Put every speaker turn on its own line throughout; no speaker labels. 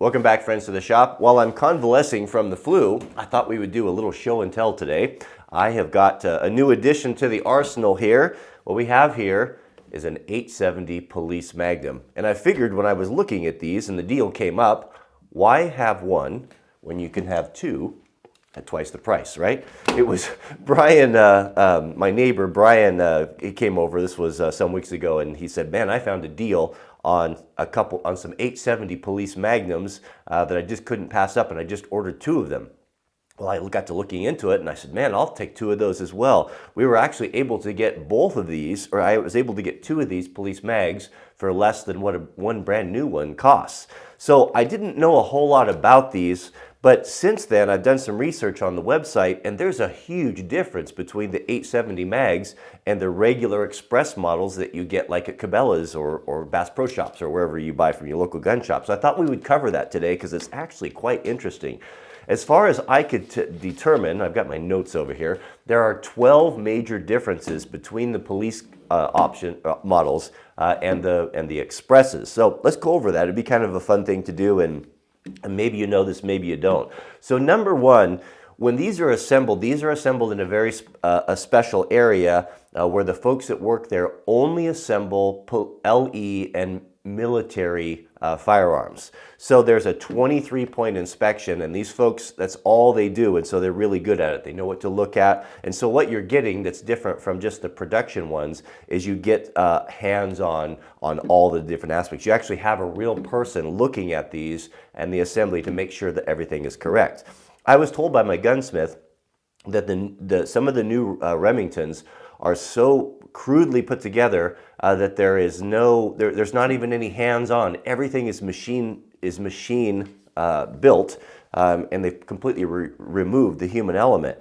Welcome back, friends, to the shop. While I'm convalescing from the flu, I thought we would do a little show and tell today. I have got a new addition to the arsenal here. What we have here is an 870 Police Magnum. And I figured when I was looking at these and the deal came up, why have one when you can have two at twice the price, right? It was Brian, my neighbor, Brian, he came over, this was some weeks ago, and he said, man, I found a deal on some 870 Police Magnums that I just couldn't pass up, and I just ordered two of them. Well, I got to looking into it, and I said, man, I'll take two of those as well. We were actually able to get both of these, or I was able to get two of these Police Mags for less than what one brand new one costs. So I didn't know a whole lot about these, but since then I've done some research on the website, and there's a huge difference between the 870 Mags and the regular express models that you get like at Cabela's or Bass Pro Shops or wherever you buy from your local gun shop. So I thought we would cover that today because it's actually quite interesting. As far as I could determine, I've got my notes over here, there are 12 major differences between the police models and the expresses. So let's go over that. It'd be kind of a fun thing to do, and maybe you know this, maybe you don't. So number one, when these are assembled in a very special area where the folks that work there only assemble LE and military firearms. So there's a 23-point inspection, and these folks, that's all they do, and so they're really good at it. They know what to look at, and so what you're getting that's different from just the production ones is you get hands-on on all the different aspects. You actually have a real person looking at these and the assembly to make sure that everything is correct. I was told by my gunsmith that some of the new Remingtons are so crudely put together that there's not even any hands-on. Everything is machine built, and they've completely removed the human element.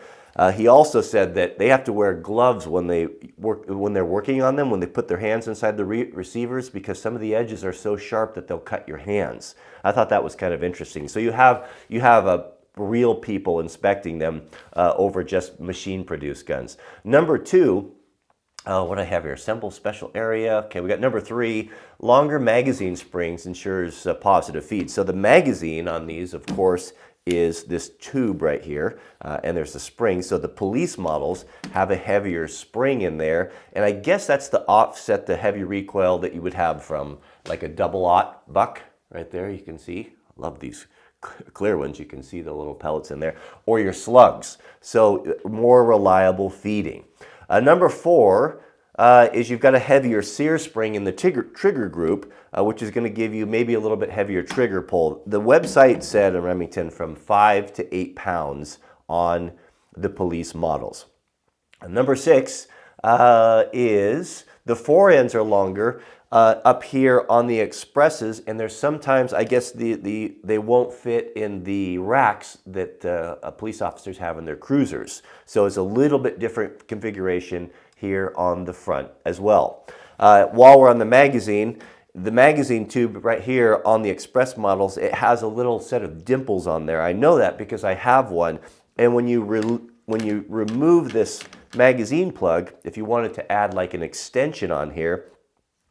He also said that they have to wear gloves when they're working on them, when they put their hands inside the receivers, because some of the edges are so sharp that they'll cut your hands. I thought that was kind of interesting. So you have real people inspecting them over just machine-produced guns. Number two, what I have here, assemble special area. Okay, we got number three, longer magazine springs ensures positive feed. So the magazine on these, of course, is this tube right here, and there's the spring. So the police models have a heavier spring in there, and I guess that's to offset the heavy recoil that you would have from like a double-aught buck right there. You can see, I love these clear ones. You can see the little pellets in there, or your slugs. So more reliable feeding. Number four is you've got a heavier sear spring in the trigger group, which is going to give you maybe a little bit heavier trigger pull. The website said in Remington from 5 to 8 pounds on the police models. And number six is the fore ends are longer up here on the expresses, and there's sometimes, I guess, they won't fit in the racks that police officers have in their cruisers. So it's a little bit different configuration here on the front as well. While we're on the magazine tube right here on the express models, it has a little set of dimples on there. I know that because I have one, and when you remove this magazine plug, if you wanted to add like an extension on here,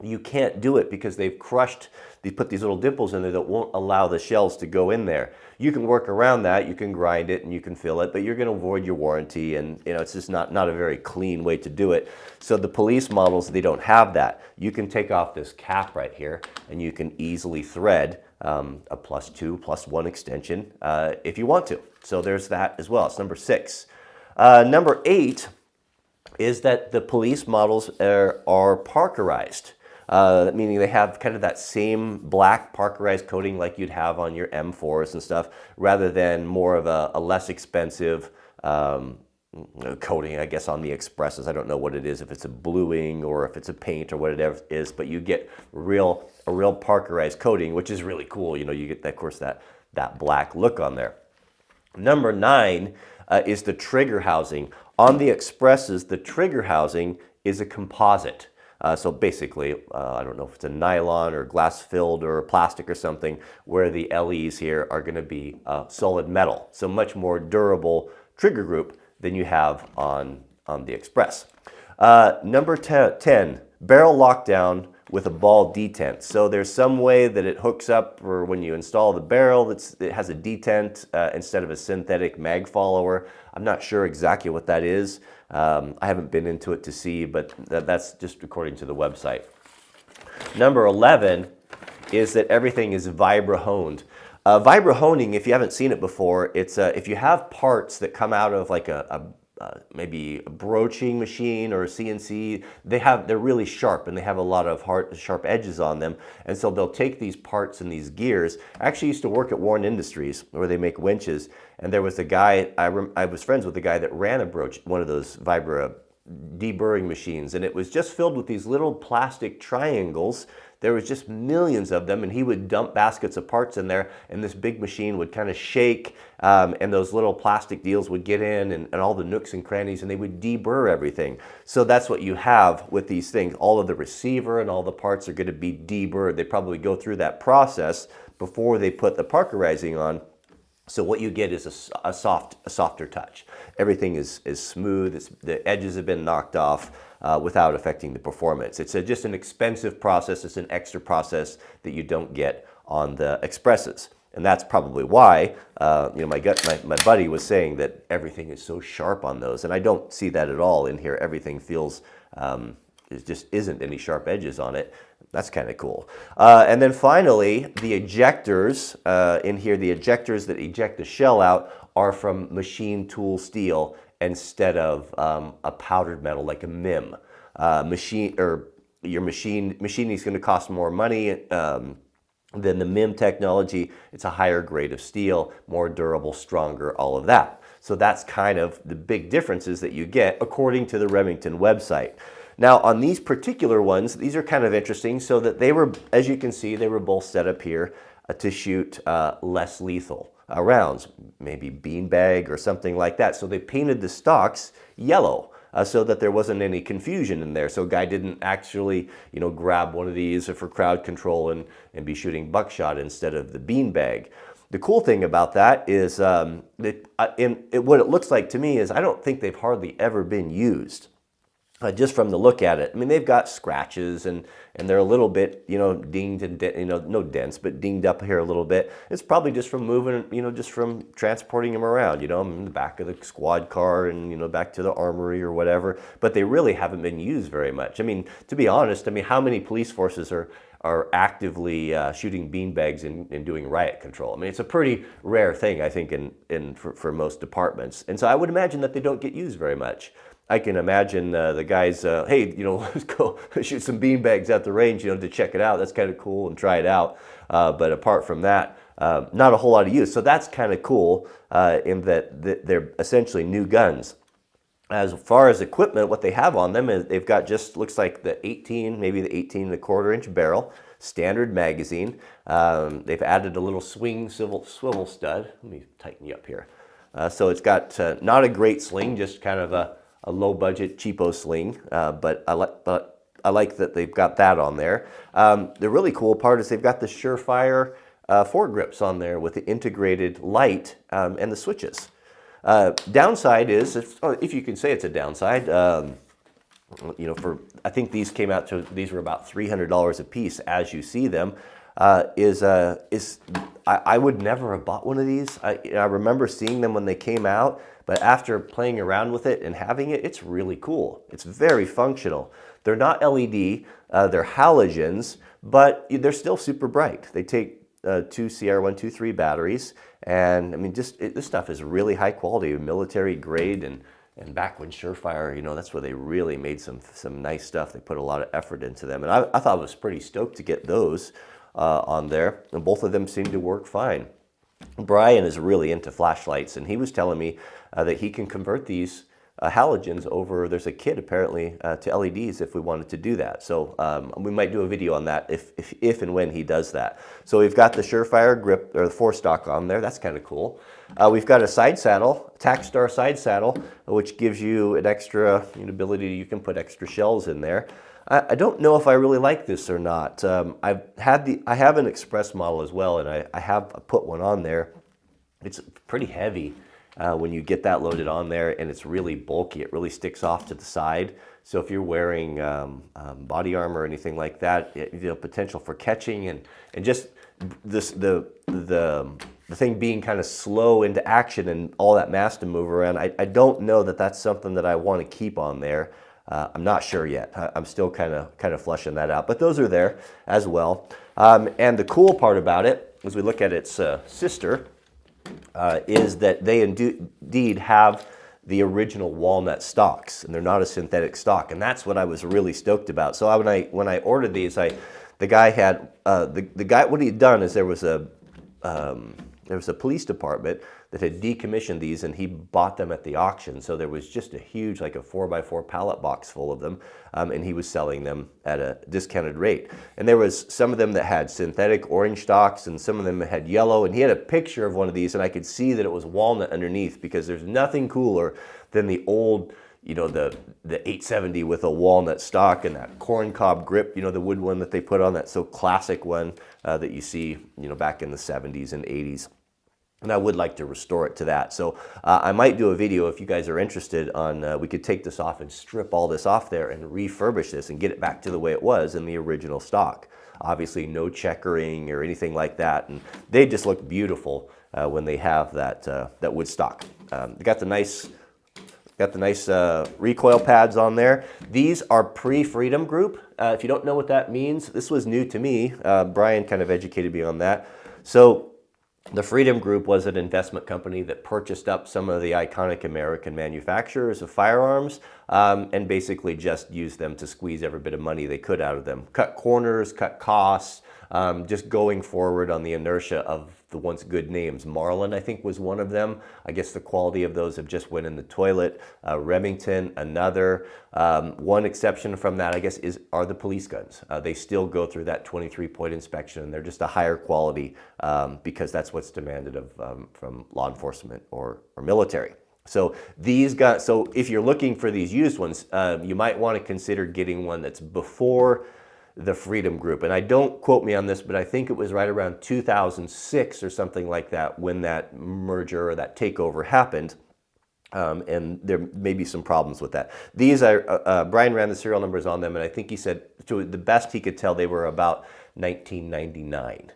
you can't do it because they've put these little dimples in there that won't allow the shells to go in there. You can work around that, you can grind it and you can fill it, but you're going to avoid your warranty, and it's just not a very clean way to do it. So the police models, they don't have that. You can take off this cap right here and you can easily thread a +2, +1 extension if you want to. So there's that as well. It's number six. Number eight is that the police models are Parkerized. Meaning they have kind of that same black Parkerized coating like you'd have on your M4s and stuff, rather than more of a less expensive coating, I guess, on the expresses. I don't know what it is, if it's a bluing or if it's a paint or whatever it is, but you get a real Parkerized coating, which is really cool. You get, of course, that black look on there. Number nine is the trigger housing. On the expresses, the trigger housing is a composite. So basically, I don't know if it's a nylon or glass filled or plastic or something, where the LEs here are going to be solid metal. So much more durable trigger group than you have on the Express. Number 10, barrel lockdown with a ball detent. So there's some way that it hooks up, or when you install the barrel, it has a detent instead of a synthetic mag follower. I'm not sure exactly what that is. I haven't been into it to see, but that's just according to the website. Number 11 is that everything is vibra-honed. Vibra-honing, if you haven't seen it before, it's if you have parts that come out of like maybe a broaching machine or a CNC, they're really sharp and they have a lot of sharp edges on them. And so they'll take these parts and these gears. I actually used to work at Warren Industries where they make winches, and there was a guy, I was friends with the guy that ran one of those vibra deburring machines, and it was just filled with these little plastic triangles. There was just millions of them, and he would dump baskets of parts in there, and this big machine would kind of shake, and those little plastic deals would get in, and all the nooks and crannies, and they would deburr everything. So that's what you have with these things. All of the receiver and all the parts are going to be deburred. They probably go through that process before they put the Parkerizing on. So what you get is a softer touch. Everything is smooth. The edges have been knocked off without affecting the performance. It's just an expensive process. It's an extra process that you don't get on the Expresses. And that's probably why my buddy was saying that everything is so sharp on those. And I don't see that at all in here. Everything feels, there just isn't any sharp edges on it. That's kind of cool. And then finally, the ejectors in here, the ejectors that eject the shell out are from machine tool steel instead of a powdered metal like a MIM. Your machining is going to cost more money than the MIM technology. It's a higher grade of steel, more durable, stronger, all of that. So that's kind of the big differences that you get according to the Remington website. Now on these particular ones, these are kind of interesting, so that they were, as you can see, they were both set up here to shoot less lethal rounds, maybe beanbag or something like that. So they painted the stocks yellow so that there wasn't any confusion in there. So a guy didn't actually, grab one of these for crowd control and be shooting buckshot instead of the beanbag. The cool thing about that is what it looks like to me is I don't think they've hardly ever been used. Just from the look at it. I mean, they've got scratches and they're a little bit, dinged and, no dents, but dinged up here a little bit. It's probably just from moving, just from transporting them around, in the back of the squad car and, back to the armory or whatever. But they really haven't been used very much. I mean, to be honest, how many police forces are actively shooting beanbags and doing riot control? I mean, it's a pretty rare thing, I think, for most departments. And so I would imagine that they don't get used very much. I can imagine the guys, hey, let's go shoot some beanbags at the range, to check it out. That's kind of cool and try it out. But apart from that, not a whole lot of use. So that's kind of cool in that they're essentially new guns. As far as equipment, what they have on them is they've got looks like the 18, maybe the 18 1/4 inch barrel, standard magazine. They've added a little swing swivel stud. Let me tighten you up here. So it's got not a great sling, just kind of a low budget cheapo sling, but I like that they've got that on there. The really cool part is they've got the Surefire foregrips on there with the integrated light and the switches. Downside is, if you can say it's a downside, I think these these were about $300 a piece as you see them. I would never have bought one of these. I remember seeing them when they came out, but after playing around with it and having it, it's really cool. It's very functional. They're not LED, they're halogens, but they're still super bright. They take 2 CR123 batteries, and I mean, this stuff is really high quality, military grade, and back when Surefire, that's where they really made some nice stuff. They put a lot of effort into them, and I thought I was pretty stoked to get those on there, and both of them seem to work fine. Brian is really into flashlights, and he was telling me that he can convert these halogens over. There's a kit apparently to LEDs if we wanted to do that. So we might do a video on that if and when he does that. So we've got the Surefire grip, or the 4-stock on there. That's kind of cool. We've got a side saddle, Tacstar side saddle, which gives you an extra ability. You can put extra shells in there. I don't know if I really like this or not. I have an Express model as well, and I have put one on there. It's pretty heavy. when you get that loaded on there, and it's really bulky. It really sticks off to the side. So if you're wearing body armor or anything like that, potential for catching and just the thing being kind of slow into action and all that mass to move around, I don't know that that's something that I want to keep on there. I'm not sure yet. I'm still kind of fleshing that out. But those are there as well. And the cool part about it, as we look at its sister, is that they indeed have the original walnut stalks, and they're not a synthetic stalk. And that's what I was really stoked about. So when I ordered these, the guy had the guy. What he had done is there was a police department that had decommissioned these, and he bought them at the auction. So there was just a huge, like a 4x4 pallet box full of them, and he was selling them at a discounted rate. And there was some of them that had synthetic orange stalks, and some of them that had yellow. And he had a picture of one of these, and I could see that it was walnut underneath, because there's nothing cooler than the old, the 870 with a walnut stalk and that corn cob grip, the wood one that they put on, that so classic one that you see, back in the 70s and 80s. And I would like to restore it to that. So I might do a video, if you guys are interested, on we could take this off and strip all this off there and refurbish this and get it back to the way it was in the original stock. Obviously no checkering or anything like that. And they just look beautiful when they have that wood stock. They got the nice recoil pads on there. These are pre-Freedom Group. If you don't know what that means, this was new to me. Brian kind of educated me on that. So the Freedom Group was an investment company that purchased up some of the iconic American manufacturers of firearms and basically just used them to squeeze every bit of money they could out of them. Cut corners, cut costs, just going forward on the inertia of the once good names. Marlin, I think, was one of them. I guess the quality of those have just went in the toilet. Remington, another. One exception from that, I guess, are the police guns. They still go through that 23-point inspection, and they're just a higher quality because that's what's demanded from law enforcement or military. So these guys. So if you're looking for these used ones, you might want to consider getting one that's before the Freedom Group. And I don't quote me on this, but I think it was right around 2006 or something like that when that merger or that takeover happened. And there may be some problems with that. These are, Brian ran the serial numbers on them, and I think he said, to the best he could tell, they were about 1999.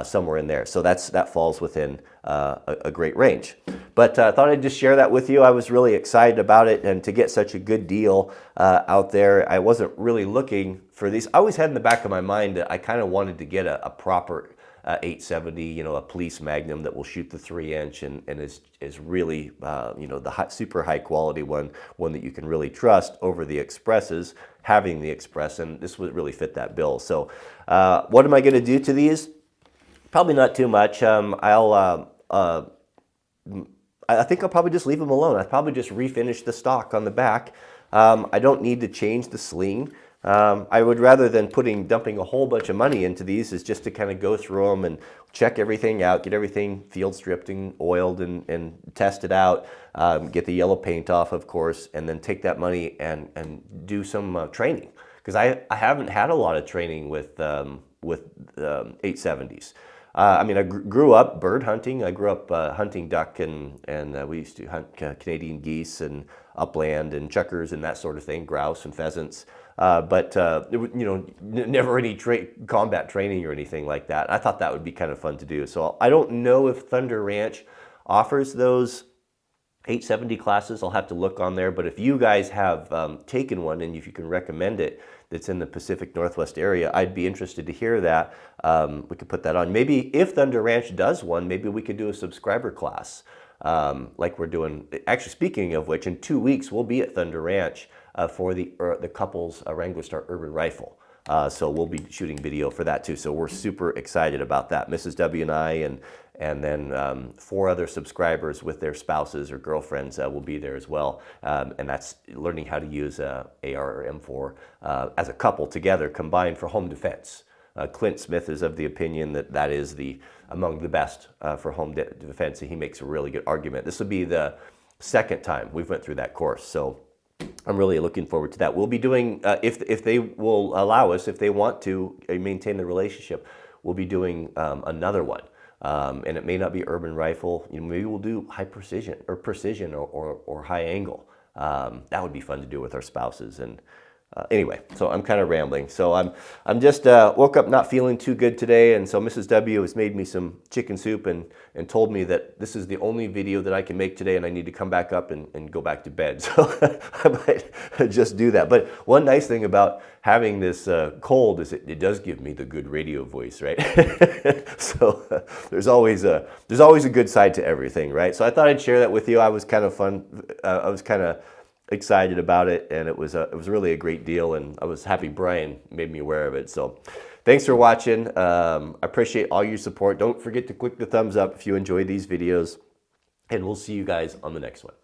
Somewhere in there. So that falls within a great range. But I thought I'd just share that with you. I was really excited about it, and to get such a good deal out there. I wasn't really looking for these. I always had in the back of my mind that I kind of wanted to get a proper 870, a police Magnum that will shoot the 3-inch and is really, the super high quality one that you can really trust over the Expresses, having the Express, and this would really fit that bill. So what am I going to do to these? Probably not too much. I think I'll probably just leave them alone. I'll probably just refinish the stock on the back. I don't need to change the sling. I would, rather than dumping a whole bunch of money into these, is just to kind of go through them and check everything out, get everything field stripped and oiled and test it out, get the yellow paint off, of course, and then take that money and do some training. Because I haven't had a lot of training with 870s. I grew up bird hunting. I grew up hunting duck, and we used to hunt Canadian geese and upland and chukars and that sort of thing, grouse and pheasants. But never any combat training or anything like that. I thought that would be kind of fun to do. So I don't know if Thunder Ranch offers those 870 classes. I'll have to look on there. But if you guys have taken one, and if you can recommend it, that's in the Pacific Northwest area, I'd be interested to hear that. We could put that on. Maybe if Thunder Ranch does one, maybe we could do a subscriber class like we're doing. Actually, speaking of which, in 2 weeks, we'll be at Thunder Ranch for the couple's Wranglerstar Urban Rifle. So we'll be shooting video for that too. So we're super excited about that. Mrs. W and I and then 4 other subscribers with their spouses or girlfriends will be there as well. And that's learning how to use AR or M4 as a couple together, combined for home defense. Clint Smith is of the opinion that is among the best for home defense, and he makes a really good argument. This will be the second time we've went through that course. So I'm really looking forward to that. We'll be doing, if they will allow us, if they want to maintain the relationship, we'll be doing another one. and it may not be urban rifle. You know, maybe we'll do high precision or high angle. That would be fun to do with our spouses. And anyway, so I'm kind of rambling. So I'm just woke up not feeling too good today, and so Mrs. W has made me some chicken soup and told me that this is the only video that I can make today, and I need to come back up and go back to bed. So I might just do that. But one nice thing about having this cold is it does give me the good radio voice, right? So there's always a good side to everything, right? So I thought I'd share that with you. I was kind of fun. I was kind of excited about it, and it was really a great deal, and I was happy Brian made me aware of it. So thanks for watching. I appreciate all your support. Don't forget to click the thumbs up if you enjoy these videos, and we'll see you guys on the next one.